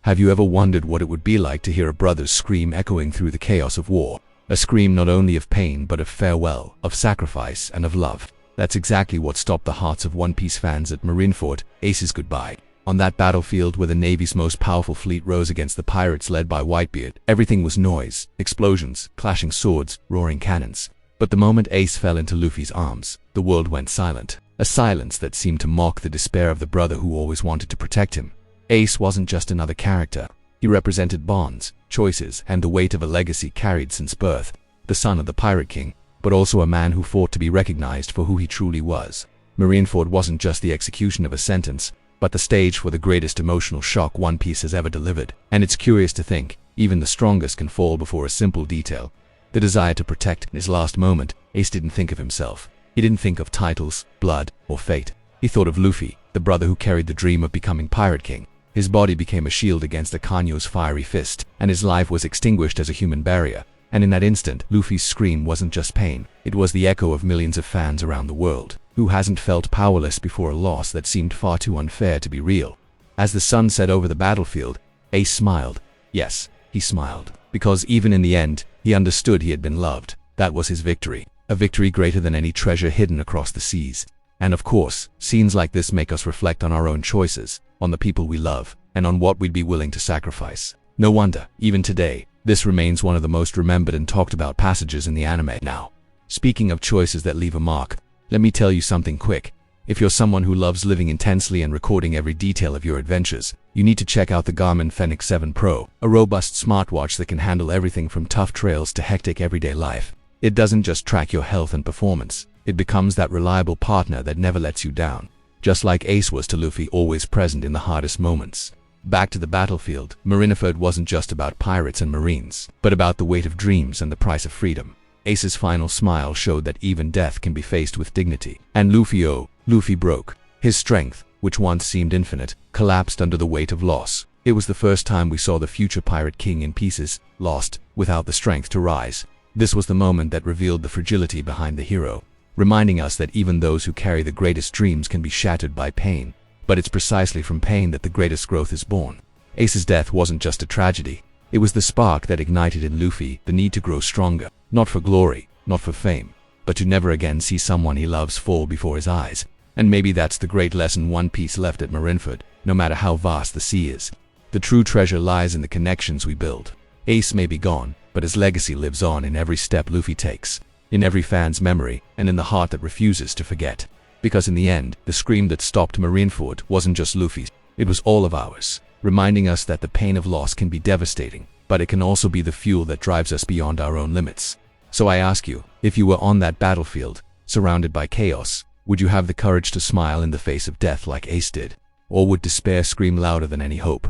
Have you ever wondered what it would be like to hear a brother's scream echoing through the chaos of war? A scream not only of pain but of farewell, of sacrifice, and of love. That's exactly what stopped the hearts of One Piece fans at Marineford, Ace's goodbye. On that battlefield where the Navy's most powerful fleet rose against the pirates led by Whitebeard, everything was noise, explosions, clashing swords, roaring cannons. But the moment Ace fell into Luffy's arms, the world went silent. A silence that seemed to mock the despair of the brother who always wanted to protect him. Ace wasn't just another character. He represented bonds, choices, and the weight of a legacy carried since birth. The son of the Pirate King, but also a man who fought to be recognized for who he truly was. Marineford wasn't just the execution of a sentence, but the stage for the greatest emotional shock One Piece has ever delivered. And it's curious to think, even the strongest can fall before a simple detail. The desire to protect. In his last moment, Ace didn't think of himself. He didn't think of titles, blood, or fate. He thought of Luffy, the brother who carried the dream of becoming Pirate King. His body became a shield against Akainu's fiery fist, and his life was extinguished as a human barrier. And in that instant, Luffy's scream wasn't just pain. It was the echo of millions of fans around the world. Who hasn't felt powerless before a loss that seemed far too unfair to be real? As the sun set over the battlefield, Ace smiled. Yes, he smiled. Because even in the end, he understood he had been loved. That was his victory. A victory greater than any treasure hidden across the seas. And of course, scenes like this make us reflect on our own choices, on the people we love, and on what we'd be willing to sacrifice. No wonder, even today, this remains one of the most remembered and talked about passages in the anime. Now, speaking of choices that leave a mark, let me tell you something quick. If you're someone who loves living intensely and recording every detail of your adventures, you need to check out the Garmin Fenix 7 Pro, a robust smartwatch that can handle everything from tough trails to hectic everyday life. It doesn't just track your health and performance, it becomes that reliable partner that never lets you down. Just like Ace was to Luffy, always present in the hardest moments. Back to the battlefield, Marineford wasn't just about pirates and marines, but about the weight of dreams and the price of freedom. Ace's final smile showed that even death can be faced with dignity. And Luffy broke. His strength, which once seemed infinite, collapsed under the weight of loss. It was the first time we saw the future Pirate King in pieces, lost, without the strength to rise. This was the moment that revealed the fragility behind the hero, reminding us that even those who carry the greatest dreams can be shattered by pain. But it's precisely from pain that the greatest growth is born. Ace's death wasn't just a tragedy. It was the spark that ignited in Luffy the need to grow stronger, not for glory, not for fame, but to never again see someone he loves fall before his eyes. And maybe that's the great lesson One Piece left at Marineford. No matter how vast the sea is, the true treasure lies in the connections we build. Ace may be gone, but his legacy lives on in every step Luffy takes, in every fan's memory, and in the heart that refuses to forget. Because in the end, the scream that stopped Marineford wasn't just Luffy's, it was all of ours, reminding us that the pain of loss can be devastating, but it can also be the fuel that drives us beyond our own limits. So I ask you, if you were on that battlefield, surrounded by chaos, would you have the courage to smile in the face of death like Ace did? Or would despair scream louder than any hope?